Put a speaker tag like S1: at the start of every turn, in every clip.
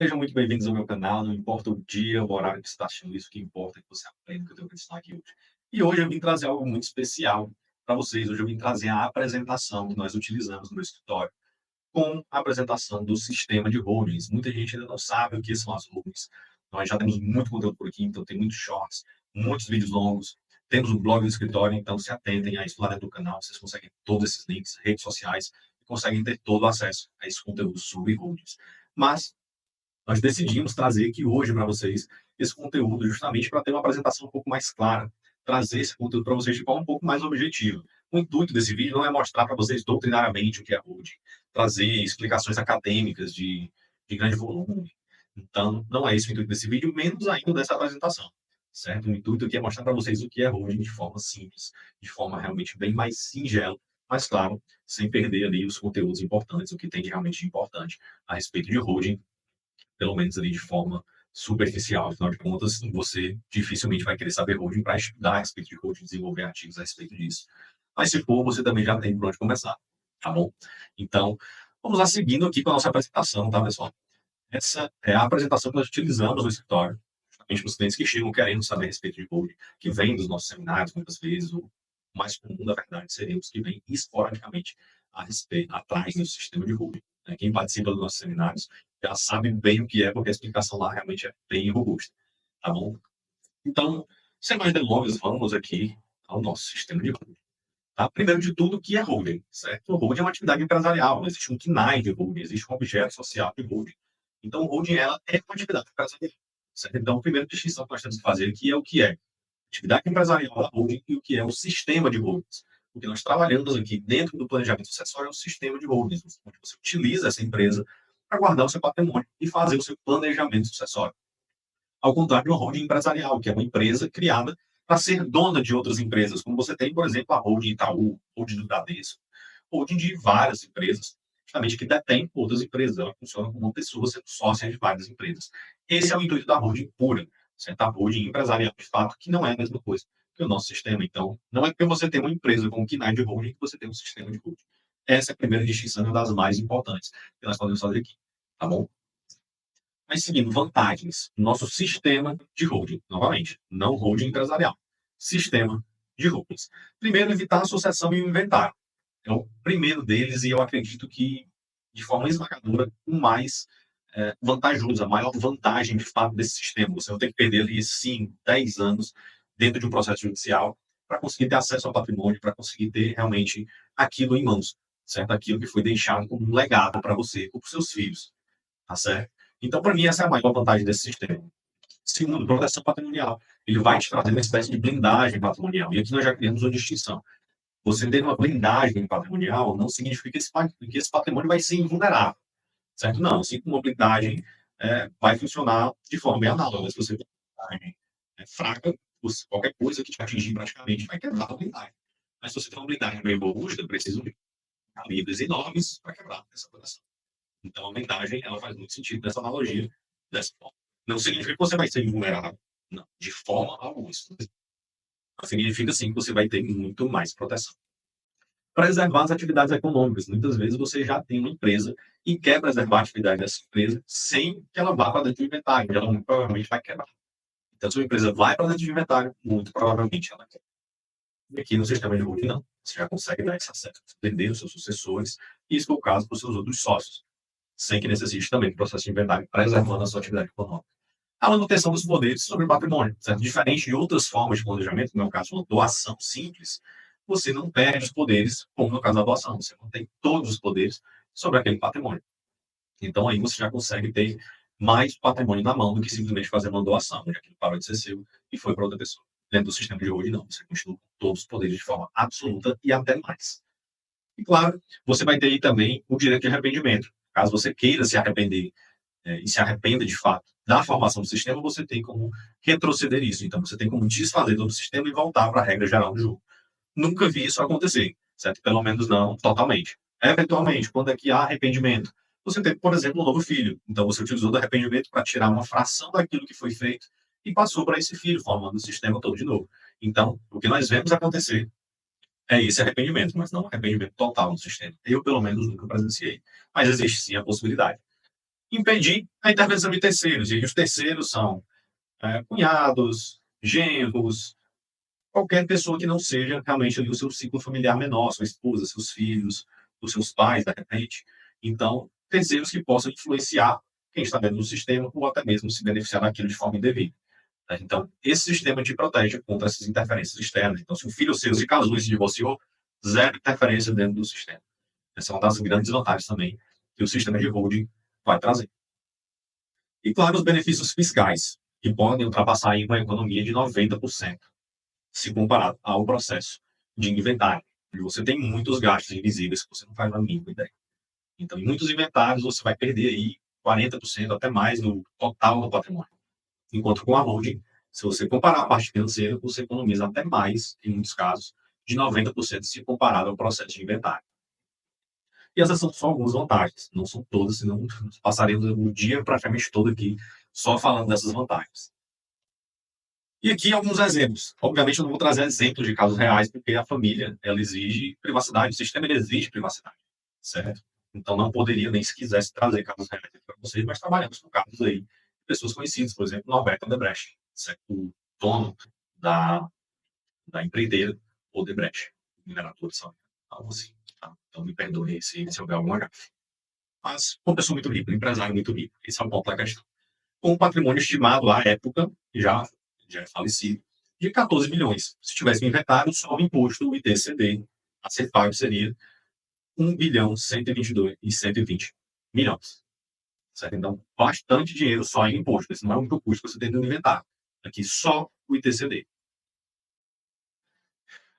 S1: Sejam muito bem-vindos ao meu canal, não importa o dia, o horário que você está assistindo isso, o que importa é que você aprenda o que eu tenho para ensinar aqui hoje. E hoje eu vim trazer algo muito especial para vocês. Hoje eu vim trazer a apresentação que nós utilizamos no meu escritório, com a apresentação do sistema de holdings. Muita gente ainda não sabe o que são as holdings. Nós já temos muito conteúdo por aqui, então tem muitos shorts, muitos vídeos longos. Temos um blog do escritório, então se atentem a isso lá dentro do canal. Vocês conseguem todos esses links, redes sociais, e conseguem ter todo o acesso a esse conteúdo sobre holdings. Mas nós decidimos trazer aqui hoje para vocês esse conteúdo justamente para ter uma apresentação um pouco mais clara, trazer esse conteúdo para vocês de forma um pouco mais objetiva. O intuito desse vídeo não é mostrar para vocês doutrinariamente o que é holding, trazer explicações acadêmicas de grande volume. Então, não é esse o intuito desse vídeo, menos ainda dessa apresentação, certo? O intuito aqui é mostrar para vocês o que é holding de forma simples, de forma realmente bem mais singela, mas claro, sem perder ali os conteúdos importantes, o que tem de realmente importante a respeito de holding, pelo menos ali de forma superficial. Afinal de contas, você dificilmente vai querer saber holding para estudar a respeito de holding, desenvolver artigos a respeito disso. Mas se for, você também já tem por onde começar, tá bom? Então, vamos lá seguindo aqui com a nossa apresentação, tá, pessoal? Essa é a apresentação que nós utilizamos no escritório, justamente para os clientes que chegam querendo saber a respeito de holding, que vêm dos nossos seminários, muitas vezes, o mais comum, na verdade, seria os que vêm esporadicamente a respeito, atrás do sistema de holding. Né? Quem participa dos nossos seminários já sabe bem o que é, porque a explicação lá realmente é bem robusta, tá bom? Então, sem mais delongas, vamos aqui ao nosso sistema de holding. Tá? Primeiro de tudo, o que é holding? Certo? O holding é uma atividade empresarial, existe um KNAI de holding, existe um objeto social de holding. Então, o holding ela é uma atividade empresarial. Certo? Então, a primeira distinção que nós temos que fazer aqui é o que é atividade empresarial da holding e o que é o sistema de holdings. O que nós trabalhamos aqui dentro do planejamento sucessório é o sistema de holdings, onde você utiliza essa empresa para guardar o seu patrimônio e fazer o seu planejamento sucessório. Ao contrário de uma holding empresarial, que é uma empresa criada para ser dona de outras empresas, como você tem, por exemplo, a holding Itaú, holding do Bradesco, holding de várias empresas, justamente que detém outras empresas. Ela funciona como uma pessoa sendo sócia de várias empresas. Esse é o intuito da holding pura, certo? A holding empresarial, de fato, que não é a mesma coisa que o nosso sistema. Então, não é porque você tem uma empresa com um KNAI de holding que você tem um sistema de holding. Essa é a primeira distinção, uma das mais importantes que nós podemos fazer aqui, tá bom? Mas seguindo vantagens, nosso sistema de holding, novamente, não holding empresarial, sistema de holdings. Primeiro, evitar a associação e o inventário. É o primeiro deles e eu acredito que, de forma esmagadora, o mais vantajoso, a maior vantagem, de fato, desse sistema. Você não tem que perder ali 5, 10 anos dentro de um processo judicial para conseguir ter acesso ao patrimônio, para conseguir ter realmente aquilo em mãos, certo? Aquilo que foi deixado como um legado para você ou para os seus filhos, tá certo? Então, para mim, essa é a maior vantagem desse sistema. Segundo, proteção patrimonial. Ele vai te trazer uma espécie de blindagem patrimonial. E aqui nós já criamos uma distinção. Você ter uma blindagem patrimonial não significa que esse patrimônio vai ser invulnerável, certo? Não, assim como uma blindagem vai funcionar de forma bem análoga. Se você tem uma blindagem fraca, qualquer coisa que te atingir praticamente vai quebrar a blindagem. Mas se você tem uma blindagem bem robusta, precisa de calibres enormes para quebrar essa proteção. Então, a blindagem, ela faz muito sentido nessa analogia, dessa forma. Não significa que você vai ser invulnerável. Não, de forma alguma. Isso significa, sim, que você vai ter muito mais proteção. Preservar as atividades econômicas. Muitas vezes você já tem uma empresa e quer preservar a atividade dessa empresa sem que ela vá para dentro do inventário, onde ela muito provavelmente vai quebrar. Então, se uma empresa vai para dentro do inventário, muito provavelmente ela quebra. E aqui no sistema de holding, não. Você já consegue dar esse acesso, vender os seus sucessores, e isso é o caso para os seus outros sócios, sem que necessite também do processo de inventário, preservando a sua atividade econômica. A manutenção dos poderes sobre o patrimônio, certo? Diferente de outras formas de planejamento, no meu caso, uma doação simples, você não perde os poderes, como no caso da doação, você mantém todos os poderes sobre aquele patrimônio. Então, aí você já consegue ter mais patrimônio na mão do que simplesmente fazer uma doação, onde aquilo parou de ser seu e foi para outra pessoa. Dentro do sistema de hoje, não. Você continua com todos os poderes de forma absoluta e até mais. E, claro, você vai ter aí também o direito de arrependimento. Caso você queira se arrepender e se arrependa de fato da formação do sistema, você tem como retroceder isso. Então, você tem como desfazer todo o sistema e voltar para a regra geral do jogo. Nunca vi isso acontecer, certo? Pelo menos não totalmente. Eventualmente, quando é que há arrependimento? Você tem, por exemplo, um novo filho. Então, você utilizou do arrependimento para tirar uma fração daquilo que foi feito e passou para esse filho, formando o sistema todo de novo. Então, o que nós vemos acontecer é esse arrependimento, mas não um arrependimento total no sistema. Eu, pelo menos, nunca presenciei. Mas existe sim a possibilidade. Impedir a intervenção de terceiros, e os terceiros são cunhados, genros, qualquer pessoa que não seja realmente ali o seu ciclo familiar menor, sua esposa, seus filhos, os seus pais, de repente. Então, terceiros que possam influenciar quem está dentro do sistema ou até mesmo se beneficiar daquilo de forma indevida. Né? Então, esse sistema te protege contra essas interferências externas. Então, se um filho seu se casou e se divorciou, zero interferência dentro do sistema. Essa é uma das grandes vantagens também que o sistema de holding vai trazer. E, claro, os benefícios fiscais, que podem ultrapassar aí uma economia de 90%, se comparado ao processo de inventário, onde você tem muitos gastos invisíveis que você não faz a mínima ideia. Então, em muitos inventários, você vai perder aí 40% até mais no total do patrimônio. Enquanto com a holding, se você comparar a parte financeira, você economiza até mais, em muitos casos, de 90% se comparado ao processo de inventário. E essas são só algumas vantagens, não são todas, senão passaremos o dia praticamente todo aqui só falando dessas vantagens. E aqui alguns exemplos. Obviamente, eu não vou trazer exemplos de casos reais, porque a família ela exige privacidade, o sistema ele exige privacidade, certo? Então, não poderia nem se quisesse trazer casos reais aqui para vocês, mas trabalhamos com casos aí de pessoas conhecidas, por exemplo, Norberto Odebrecht, certo? O dono da, da empreiteira Odebrecht, minerador de sal, algo assim. Tá? Então, me perdoe se houver alguma gafe. Mas, uma pessoa muito rica, um empresário muito rico, esse é o ponto da questão. Com um patrimônio estimado à época, já é falecido, de 14 milhões. Se tivesse um inventário, só o imposto, o ITCD, a ser pago seria 1 bilhão 122 e 120 milhões. Certo? Então, bastante dinheiro só em imposto. Esse não é o único custo que você tem no inventário. Aqui só o ITCD.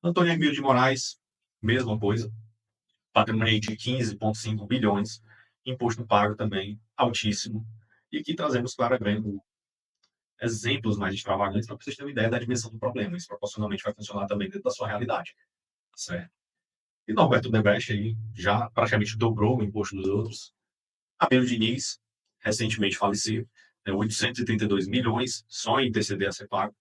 S1: Antônio Hermílio de Moraes, mesma coisa. Patrimônio de 15,5 bilhões. Imposto pago também altíssimo. E aqui trazemos claramente exemplos mais extravagantes para vocês terem uma ideia da dimensão do problema. Isso proporcionalmente vai funcionar também dentro da sua realidade. Certo? E Norberto Debrecht aí já praticamente dobrou o imposto dos outros. Abel Diniz, recentemente falecido, 832 milhões só em TCD a ser pago,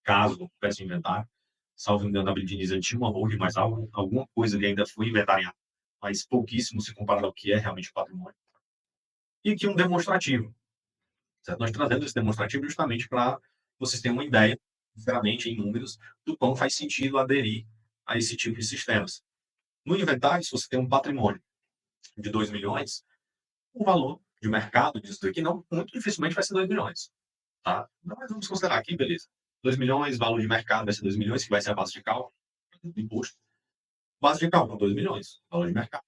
S1: caso tivesse inventário. Salvo engano, Abel Diniz ele tinha uma holding, mas alguma coisa ali ainda foi inventariada, mas pouquíssimo se comparado ao que é realmente patrimônio. E aqui um demonstrativo. Certo? Nós trazemos esse demonstrativo justamente para vocês terem uma ideia, sinceramente, em números, do quão faz sentido aderir a esse tipo de sistemas. No inventário, se você tem um patrimônio de 2 milhões, o valor de mercado disso daqui não, muito dificilmente vai ser 2 milhões. Tá? Mas vamos considerar aqui, beleza. 2 milhões, valor de mercado vai ser 2 milhões, que vai ser a base de cálculo do imposto. Base de cálculo, 2 milhões, valor de mercado.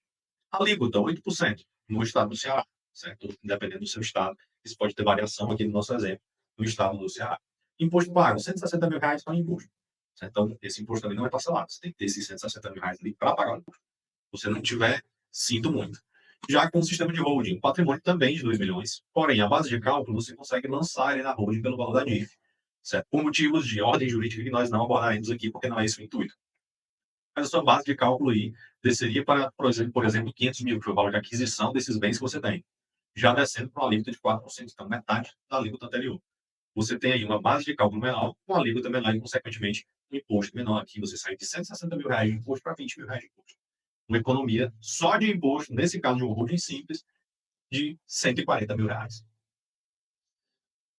S1: Alíquota, 8% no estado do Ceará, certo? Dependendo do seu estado. Isso pode ter variação aqui no nosso exemplo, no estado do Ceará. Imposto pago, R$ 160 mil para imposto. Certo? Então, esse imposto também não é parcelado. Você tem que ter esses R$ 160 mil ali para pagar o imposto. Se você não tiver, sinto muito. Já com o sistema de holding, patrimônio também de 2 milhões. Porém, a base de cálculo você consegue lançar ele na holding pelo valor da NIF. Certo? Por motivos de ordem jurídica que nós não abordaremos aqui, porque não é esse o intuito. Mas a sua base de cálculo aí desceria para, por exemplo, 500 mil, que é o valor de aquisição desses bens que você tem. Já descendo para uma alíquota de 4%, então metade da alíquota anterior. Você tem aí uma base de cálculo menor, com alíquota menor e, consequentemente, um imposto menor. Aqui você sai de R$ 160 mil de imposto para R$ 20 mil de imposto. Uma economia só de imposto, nesse caso de um holding simples, de R$ 140 mil.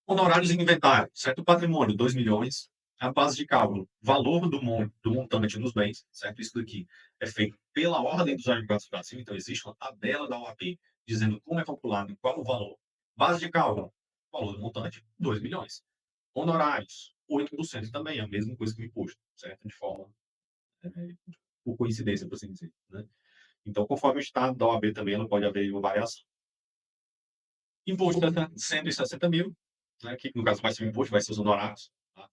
S1: Honorários em inventário, certo? Patrimônio, 2 milhões. A base de cálculo, valor do montante dos bens, certo? Isso daqui é feito pela ordem dos advogados do Brasil, então existe uma tabela da OAB dizendo como é calculado e qual o valor. Base de cálculo, valor do montante, 2 milhões. Honorários, 8% também, é a mesma coisa que o imposto, certo? De forma, é, por coincidência, por assim dizer, né? Então, conforme o estado da OAB também, ela pode haver uma variação. Imposto de 160 mil, né, que no caso vai ser o imposto, vai ser os honorários. Tá?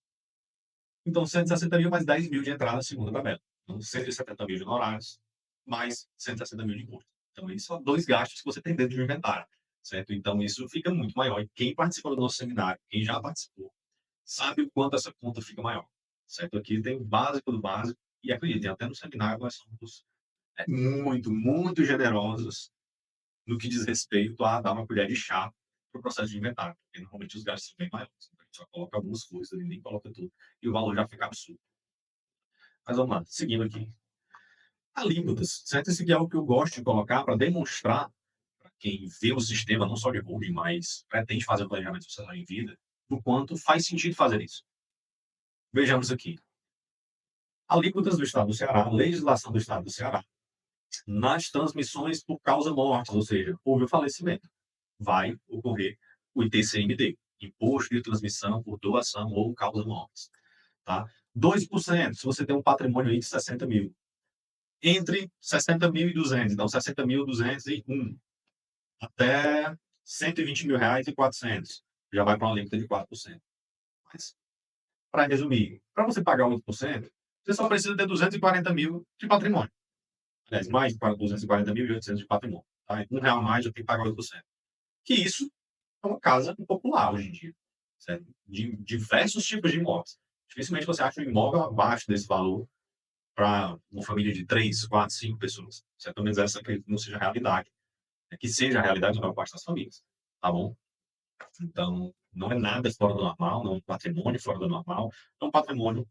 S1: Então, 160 mil mais 10 mil de entrada, segunda tabela. Então, 170 mil de honorários, mais 160 mil de imposto. Então, isso são dois gastos que você tem dentro do inventário. Certo? Então, isso fica muito maior. E quem participa do nosso seminário, quem já participou, sabe o quanto essa conta fica maior. Certo? Aqui tem o básico do básico. E acreditem, até no seminário nós somos muito, muito generosos no que diz respeito a dar uma colher de chá para o processo de inventário, porque normalmente os gastos são bem maiores. Então a gente só coloca algumas coisas ali, nem coloca tudo, e o valor já fica absurdo. Mas vamos lá, seguindo aqui. Alíquotas, certo? Esse aqui é o que eu gosto de colocar para demonstrar quem vê o sistema, não só de holding, mas pretende fazer o planejamento sucessório em vida, do quanto faz sentido fazer isso. Vejamos aqui. Alíquotas do Estado do Ceará, legislação do Estado do Ceará. Nas transmissões por causa morte, ou seja, houve o falecimento, vai ocorrer o ITCMD, Imposto de Transmissão por Doação ou Causa Mortes. Tá? 2%, se você tem um patrimônio aí de 60 mil. Entre 60.200, então 60.201, até 120 mil reais e 400, já vai para uma alíquota de 4%. Mas, para resumir, para você pagar 8%, você só precisa ter 240 mil de patrimônio. Aliás, mais para 240.800 de patrimônio. Tá? R$ 1 a mais já tem que pagar 8%. Que isso é uma casa popular hoje em dia. Certo? De diversos tipos de imóveis. Dificilmente você acha um imóvel abaixo desse valor para uma família de 3, 4, 5 pessoas. Certo? Pelo menos essa que não seja a realidade. Que seja a realidade da maior parte das famílias. Tá bom? Então, não é nada fora do normal, não é um patrimônio fora do normal, é um patrimônio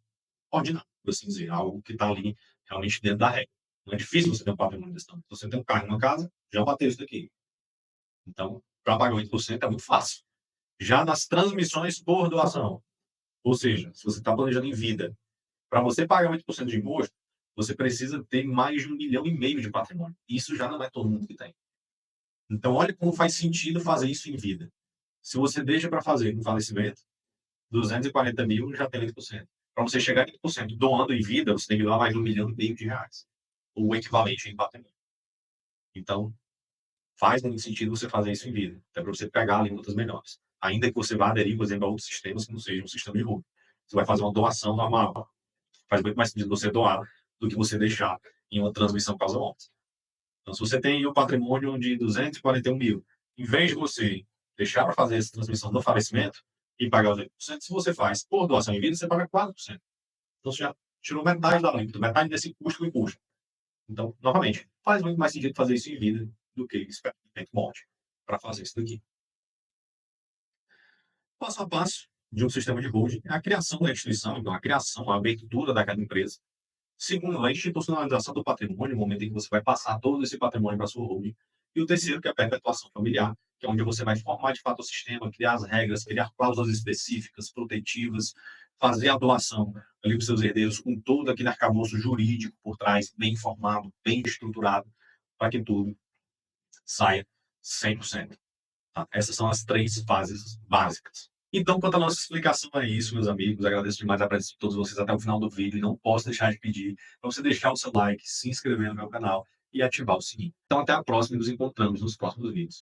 S1: ordinário, por assim dizer, algo que está ali realmente dentro da regra. Não é difícil você ter um patrimônio desse tamanho. Se você tem um carro e uma casa, já bateu isso daqui. Então, para pagar 8% é muito fácil. Já nas transmissões por doação, ou seja, se você está planejando em vida, para você pagar 8% de imposto, você precisa ter mais de 1,5 milhão de patrimônio. Isso já não é todo mundo que tem. Então, olha como faz sentido fazer isso em vida. Se você deixa para fazer no falecimento, 240 mil já tem 8%. Para você chegar a 8% doando em vida, você tem que doar mais de 1,5 milhão de reais. O equivalente em patrimônio. Então, faz muito sentido você fazer isso em vida, até para você pegar alíquotas menores. Ainda que você vá aderir, por exemplo, a outros sistemas que não sejam um sistema de holding. Você vai fazer uma doação normal. Faz muito mais sentido você doar do que você deixar em uma transmissão causa-morte. Então, se você tem um patrimônio de 241 mil, em vez de você deixar para fazer essa transmissão no falecimento e pagar os 8%, se você faz por doação em vida, você paga 4%. Então, você já tirou metade da alíquota, metade desse custo com imposto. Então, novamente, faz muito mais sentido fazer isso em vida do que esperar que morte para fazer isso daqui. Passo a passo de um sistema de holding é a criação da instituição, então a criação, a abertura daquela empresa. Segundo, a institucionalização do patrimônio, no momento em que você vai passar todo esse patrimônio para a sua holding. E o terceiro, que é a perpetuação familiar, que é onde você vai formar de fato o sistema, criar as regras, criar cláusulas específicas, protetivas, fazer a doação ali para os seus herdeiros com todo aquele arcabouço jurídico por trás, bem formado, bem estruturado, para que tudo saia 100%. Tá? Essas são as 3 fases básicas. Então, quanto à nossa explicação é isso, meus amigos. Agradeço demais a presença de todos vocês até o final do vídeo. E não posso deixar de pedir para você deixar o seu like, se inscrever no meu canal e ativar o sininho. Então, até a próxima e nos encontramos nos próximos vídeos.